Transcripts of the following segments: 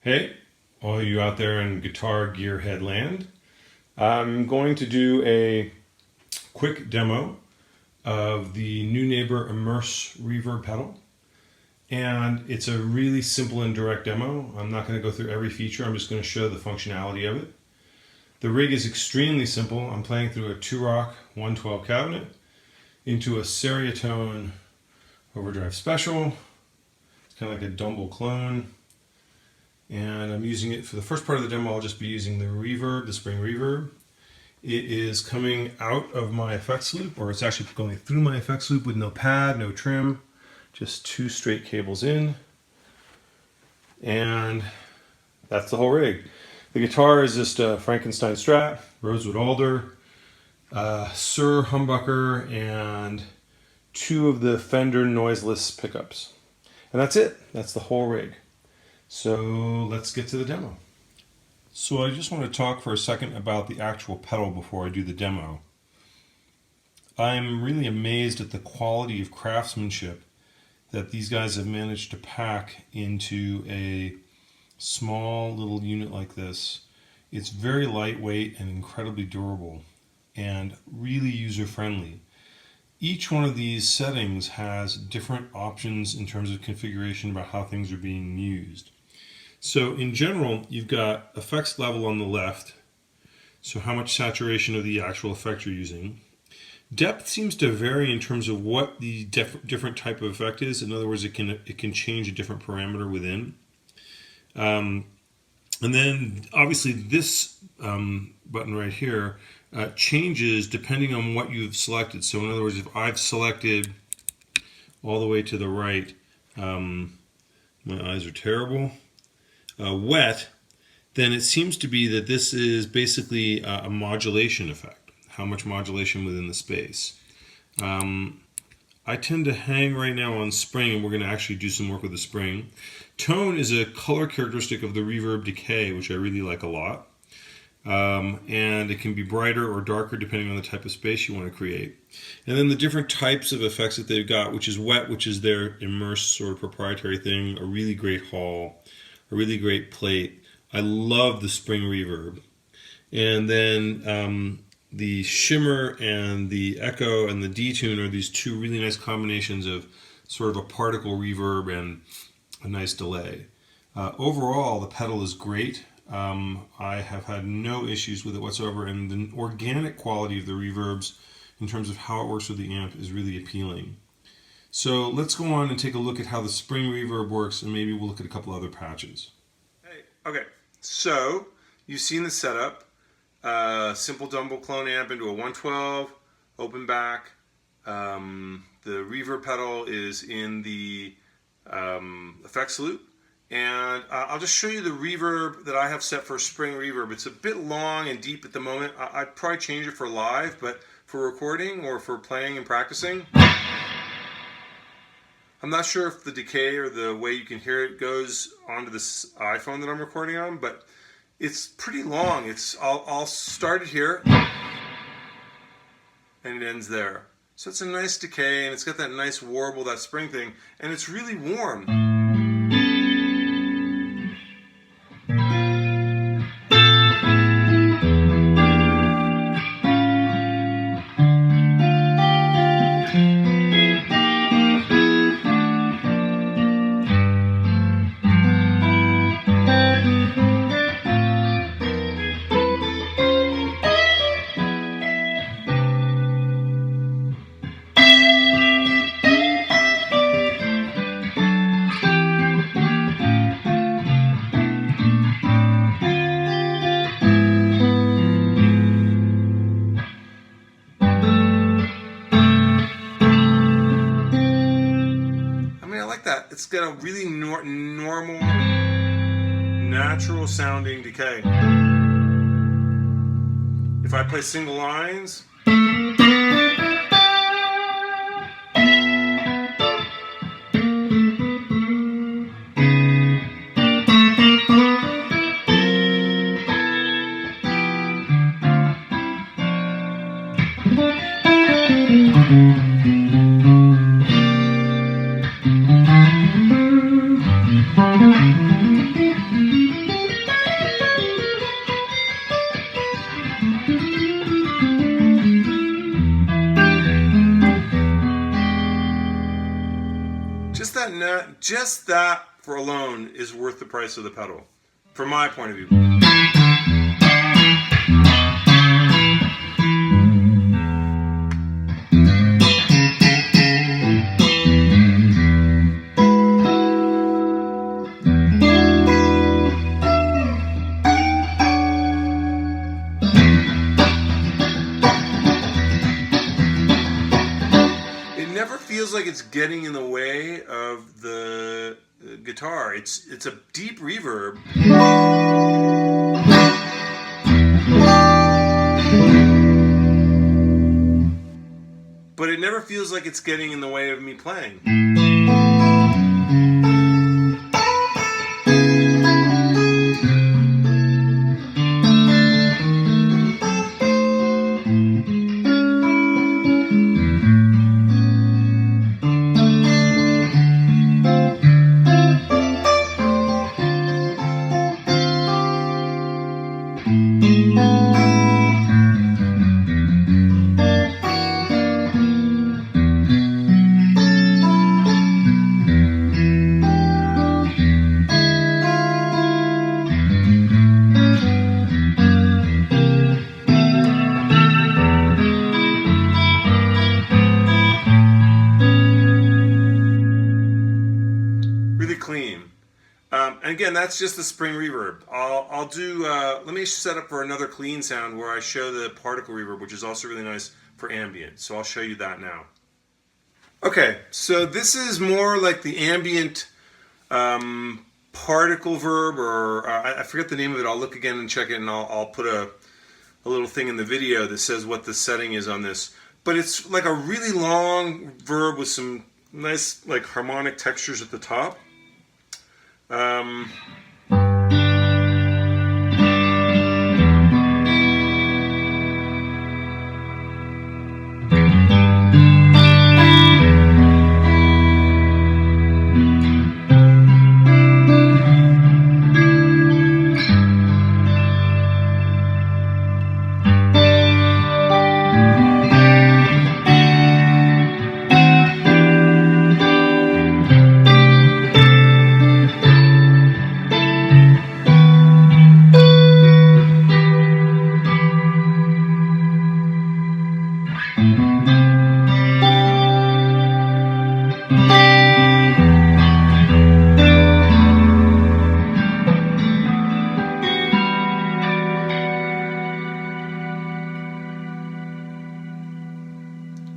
Hey, all you out there in guitar gearhead land. I'm going to do a quick demo of the Neunaber Immerse Reverb pedal. And it's a really simple and direct demo. I'm not going to go through every feature, I'm just going to show the functionality of it. The rig is extremely simple. I'm playing through a 2-rock 112 cabinet into a Seriatone overdrive special. It's kind of like a Dumble clone. And I'm using it for the first part of the demo. I'll just be using the reverb, the spring reverb. It is coming out of my effects loop, or it's actually going through my effects loop with no pad, no trim, just 2 straight cables in. And that's the whole rig. The guitar is just a Frankenstein Strat, rosewood alder, Sir humbucker, and 2 of the Fender noiseless pickups. And that's it. That's the whole rig. So let's get to the demo. So I just want to talk for a second about the actual pedal before I do the demo. I'm really amazed at the quality of craftsmanship that these guys have managed to pack into a small little unit like this. It's very lightweight and incredibly durable and really user-friendly. Each one of these settings has different options in terms of configuration about how things are being used. So in general, you've got effects level on the left, so how much saturation of the actual effect you're using. Depth seems to vary in terms of what the different type of effect is. In other words, it can change a different parameter within. And then obviously this button right here changes depending on what you've selected. So in other words, if I've selected all the way to the right, my eyes are terrible, wet, then it seems to be that this is basically a modulation effect. How much modulation within the space. I tend to hang right now on spring, and we're going to actually do some work with the spring. Tone is a color characteristic of the reverb decay, which I really like a lot. And it can be brighter or darker depending on the type of space you want to create. And then the different types of effects that they've got, which is wet, which is their immersed sort of proprietary thing, a really great hall, a really great plate. I love the spring reverb. And then the shimmer and the echo and the detune are these 2 really nice combinations of sort of a particle reverb and a nice delay. Overall, the pedal is great. I have had no issues with it whatsoever, and the organic quality of the reverbs in terms of how it works with the amp is really appealing. So let's go on and take a look at how the spring reverb works, and maybe we'll look at a couple other patches. Hey, okay, so you've seen the setup. Simple Dumble clone amp into a 112, open back. The reverb pedal is in the effects loop. And I'll just show you the reverb that I have set for spring reverb. It's a bit long and deep at the moment. I'd probably change it for live, but for recording or for playing and practicing, I'm not sure if the decay or the way you can hear it goes onto this iPhone that I'm recording on, but it's pretty long. I'll start it here, and it ends there. So it's a nice decay, and it's got that nice warble, that spring thing, and it's really warm. It's got a really normal, natural sounding decay. If I play single lines, just that for alone is worth the price of the pedal, from my point of view. Feels like it's getting in the way of the guitar. It's a deep reverb. But it never feels like it's getting in the way of me playing. Clean. And again, that's just the spring reverb. I'll do, let me set up for another clean sound where I show the particle reverb, which is also really nice for ambient. So I'll show you that now. Okay, so this is more like the ambient particle verb, or I forget the name of it. I'll look again and check it, and I'll put a little thing in the video that says what the setting is on this. But it's like a really long verb with some nice like harmonic textures at the top.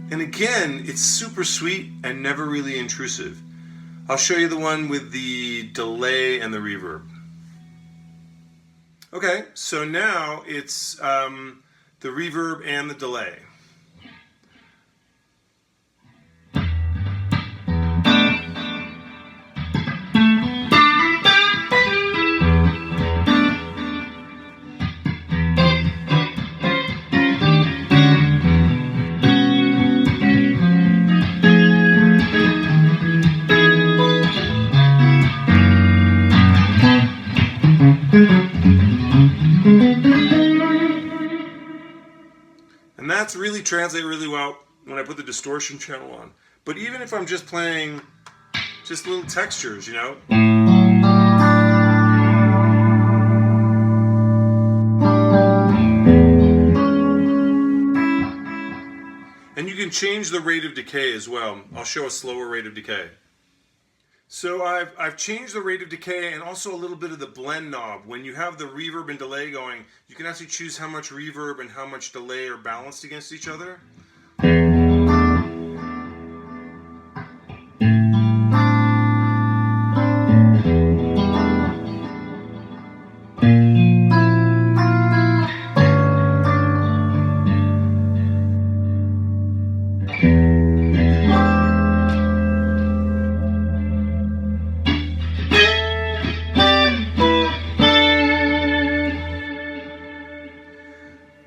And again, it's super sweet and never really intrusive. I'll show you the one with the delay and the reverb. Okay, so now it's the reverb and the delay. And that's really translate really well when I put the distortion channel on. But even if I'm just playing just little textures, you know. And you can change the rate of decay as well. I'll show a slower rate of decay. So I've changed the rate of decay and also a little bit of the blend knob. When you have the reverb and delay going, you can actually choose how much reverb and how much delay are balanced against each other.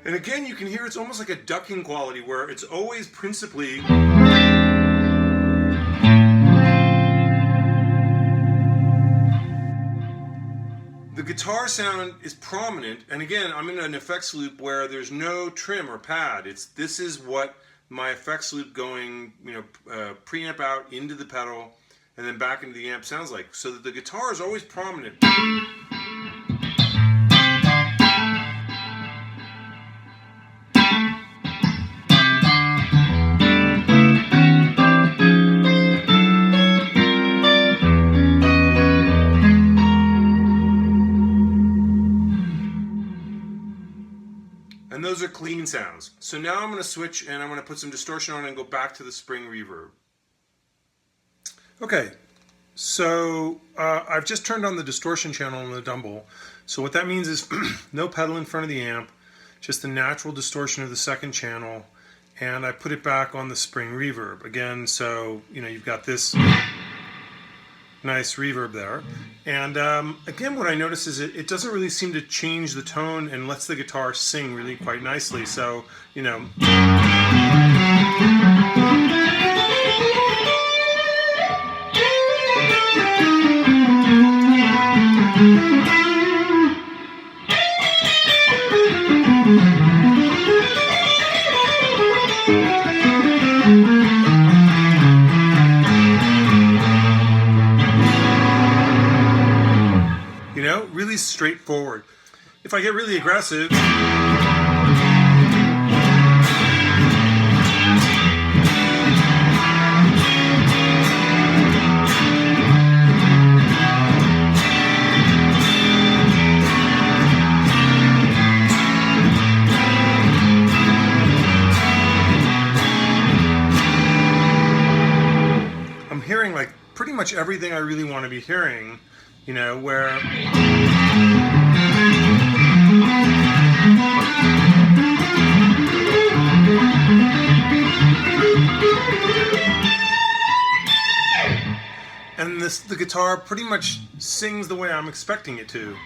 And again, you can hear it's almost like a ducking quality where it's always principally the guitar sound is prominent. And again, I'm in an effects loop where there's no trim or pad. This is what my effects loop going, preamp out into the pedal, and then back into the amp sounds like, so that the guitar is always prominent. And those are clean sounds. So now I'm going to switch and I'm going to put some distortion on and go back to the spring reverb. Okay, so I've just turned on the distortion channel on the Dumble. So what that means is no pedal in front of the amp, just the natural distortion of the second channel, and I put it back on the spring reverb. Again, so you know, you've got this nice reverb there. And again, what I notice is it doesn't really seem to change the tone and lets the guitar sing really quite nicely. So, you know. You know, really straightforward. If I get really aggressive, I'm hearing like pretty much everything I really want to be hearing. You know, where and the guitar pretty much sings the way I'm expecting it to.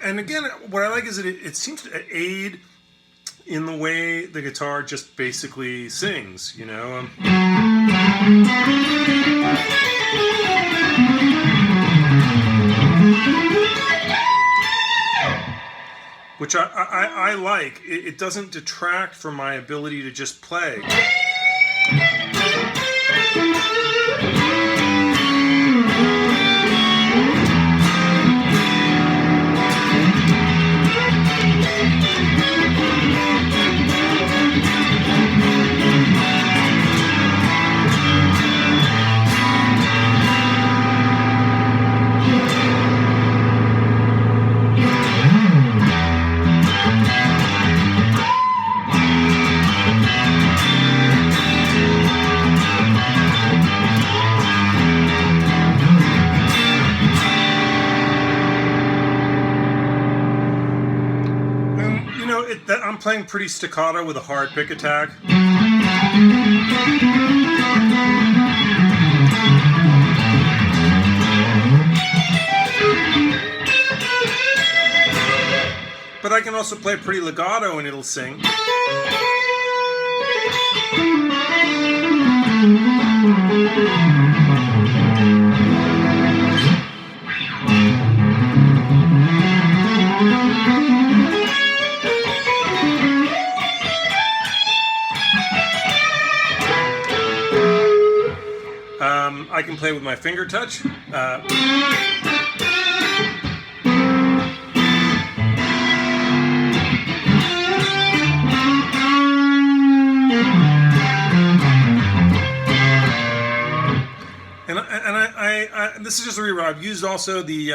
And again, what I like is that it seems to aid in the way the guitar just basically sings, you know. Which I like. It doesn't detract from my ability to just play. I'm playing pretty staccato with a hard pick attack. But I can also play pretty legato and it'll sing. I can play with my finger touch. And this is just a reverb. I've used also the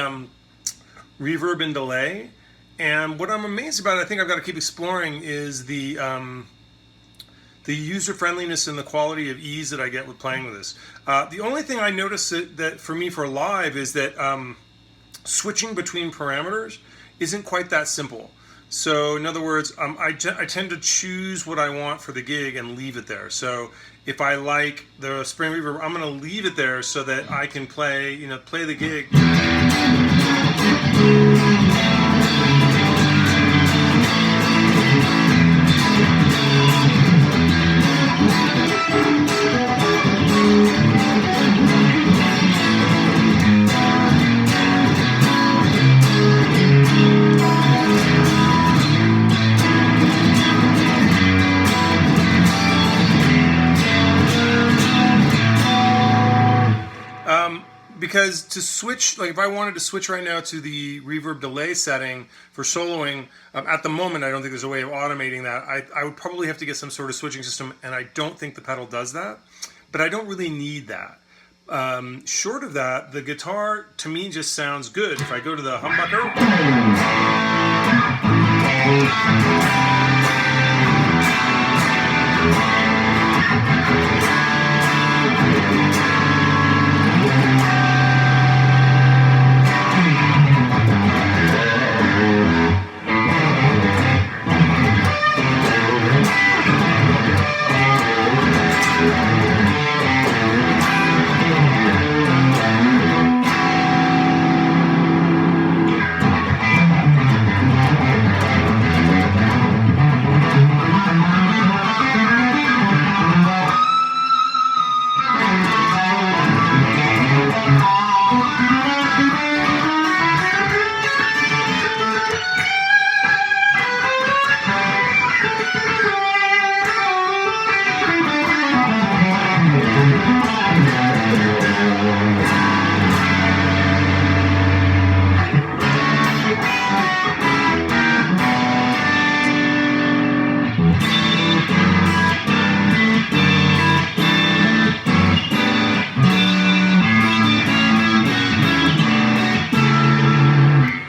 reverb and delay. And what I'm amazed about, I think I've got to keep exploring, is the user-friendliness and the quality of ease that I get with playing with this. The only thing I notice that for me for live is that switching between parameters isn't quite that simple. So in other words, I tend to choose what I want for the gig and leave it there. So if I like the spring reverb, I'm going to leave it there so that I can play the gig. because to switch, like if I wanted to switch right now to the reverb delay setting for soloing, at the moment I don't think there's a way of automating that. I would probably have to get some sort of switching system, and I don't think the pedal does that, but I don't really need that. Short of that, the guitar to me just sounds good. If I go to the humbucker,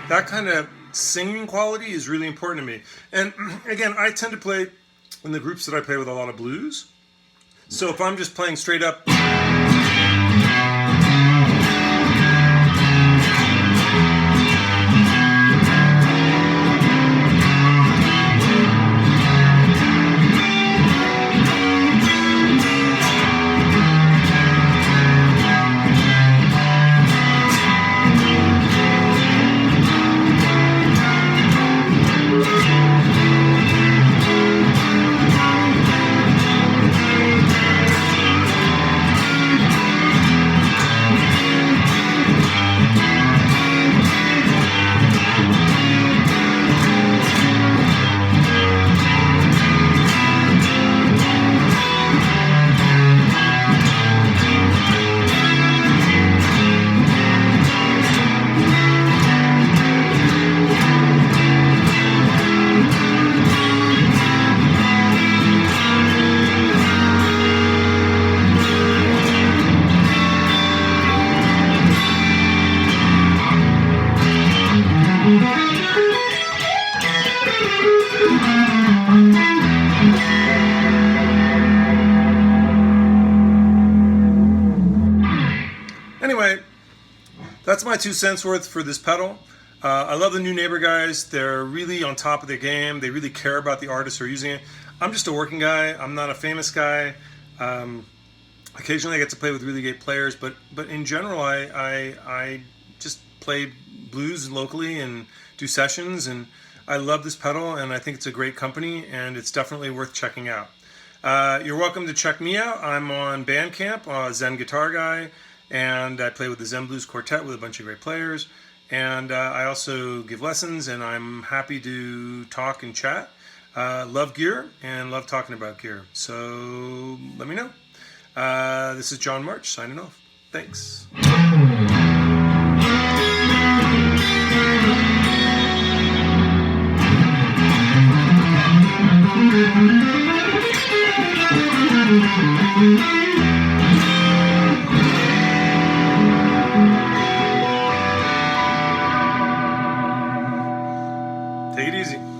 that kind of singing quality is really important to me. And again, I tend to play in the groups that I play with a lot of blues. So if I'm just playing straight up, anyway, that's my 2 cents worth for this pedal. I love the Neunaber guys. They're really on top of their game. They really care about the artists who are using it. I'm just a working guy. I'm not a famous guy. Occasionally I get to play with really great players, but in general I just play blues locally and do sessions, and I love this pedal, and I think it's a great company, and it's definitely worth checking out. You're welcome to check me out. I'm on Bandcamp, Zen Guitar Guy, and I play with the Zen Blues Quartet with a bunch of great players, and I also give lessons, and I'm happy to talk and chat. Love gear and love talking about gear, so let me know. This is John March signing off. Thanks. Take it easy.